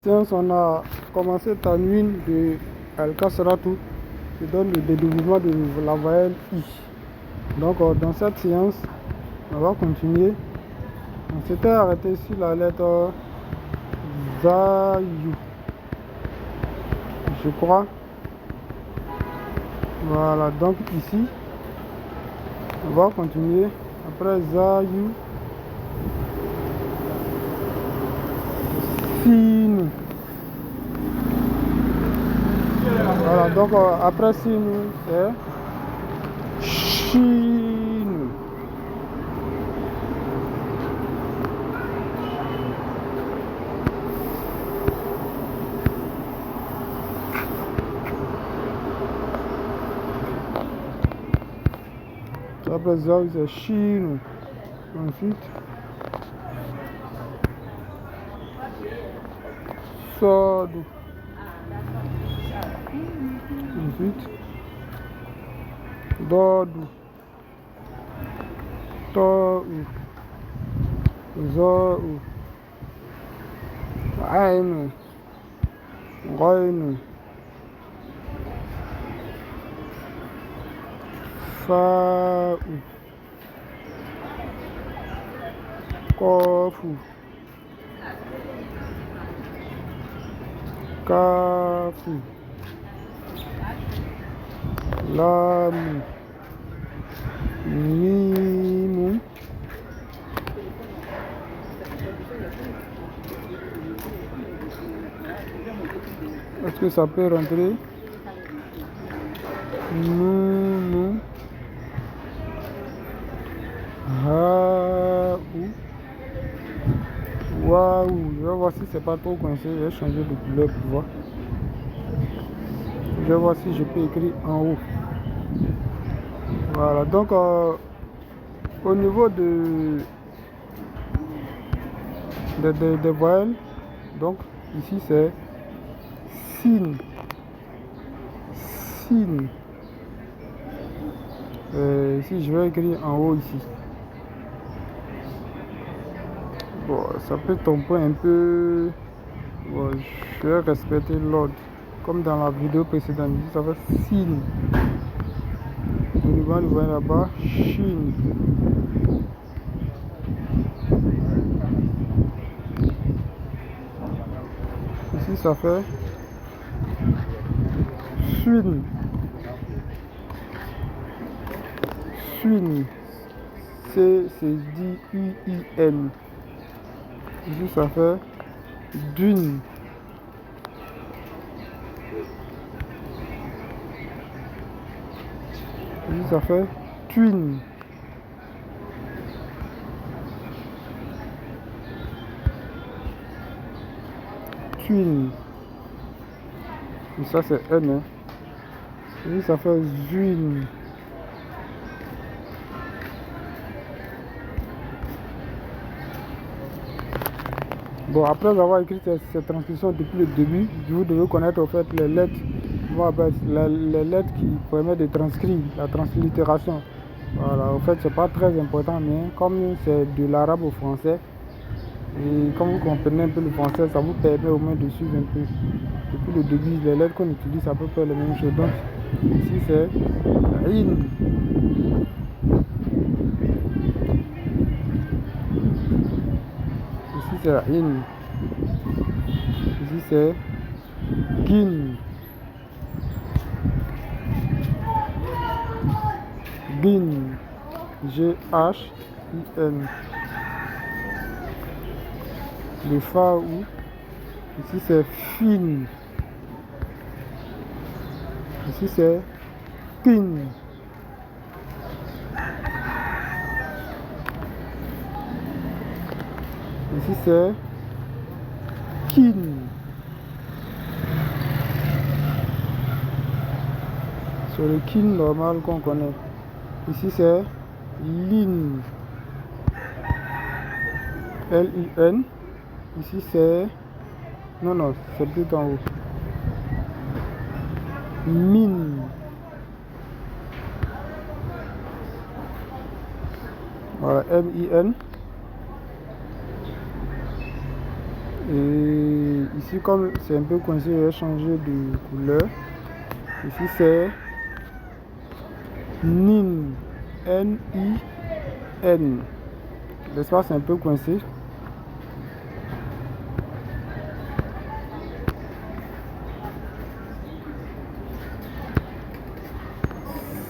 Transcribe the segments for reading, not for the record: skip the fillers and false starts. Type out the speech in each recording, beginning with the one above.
On a commencé Tanwin de Al-Kasratu qui donne le dédoublement de la voyelle I. Donc dans cette séance, on va continuer. On s'était arrêté sur la lettre Zayu, je crois. Voilà, donc ici, on va continuer. Après Zayu, Sinu. Voilà, donc après Sinu, c'est Chinu. Après Zayu, c'est Chinu. Ensuite, Sodu. Ensuite, Dodu, Tou, Zou, Ainu, Goinu, Fa'u, Kofu, Kafu, Lamu, Mimu, est-ce que ça peut rentrer? Nounu, Ha'u, Waouh. Je vais voir si c'est pas trop coincé. Je vais changer de couleur pour voir. Je vais voir si je peux écrire en haut. Voilà, donc au niveau des voyelles, donc ici c'est sin, sin. Ici je vais écrire en haut ici. Bon, ça peut tomber un peu. Bon, je vais respecter l'ordre. Comme dans la vidéo précédente, ici ça fait sin. Au niveau du voyelle là-bas, shin. Ici ça fait swin. Swin. C-D-U-I-N. Ici ça fait dune. Ici ça fait twin. Twin. Et ça c'est N. Hein. Ici ça fait zwin. Bon, après avoir écrit cette transcription depuis le début, vous devez connaître en fait les lettres, les lettres qui permettent de transcrire, la translittération. Voilà, en fait c'est pas très important, mais comme c'est de l'arabe au français, et comme vous comprenez un peu le français, ça vous permet au moins de suivre un peu. Depuis le début, les lettres qu'on utilise, c'est à peu près les mêmes choses. Donc ici c'est in. Ici c'est in. Ici c'est gin. Gin. G-H-I-N. Le Fa'u. Ici c'est fin. Ici c'est tin. Ici c'est kin. Sur le kin normal qu'on connaît. Ici c'est lin. L-I-N. Ici c'est... Non, c'est plus en haut. Min. Voilà, M-I-N. Et Ici, comme c'est un peu coincé, je vais changer de couleur. Ici, c'est NIN. N-I-N. L'espace est un peu coincé.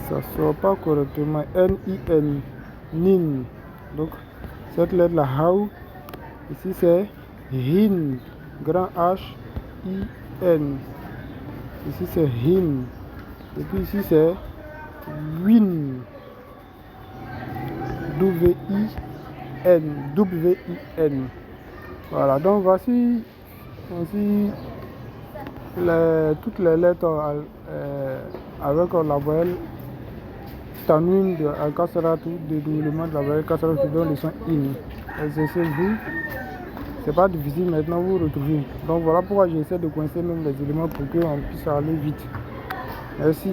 Ça ne sort pas correctement. N-I-N. NIN. Donc, cette lettre là, HAU. Ici, c'est HIN. Grand H-I-N. Ici, c'est HIN. Et puis ici, c'est WIN. W-I-N. W-I-N. Voilà, donc voici ainsi toutes les lettres avec la voyelle tanwin de Al-Kasra, tout dédoublement de la voyelle Kasra qui donne le son in. Exercez-vous. C'est pas difficile maintenant, vous retrouvez. Donc voilà pourquoi j'essaie de coincer même les éléments pour qu'on puisse aller vite. Merci.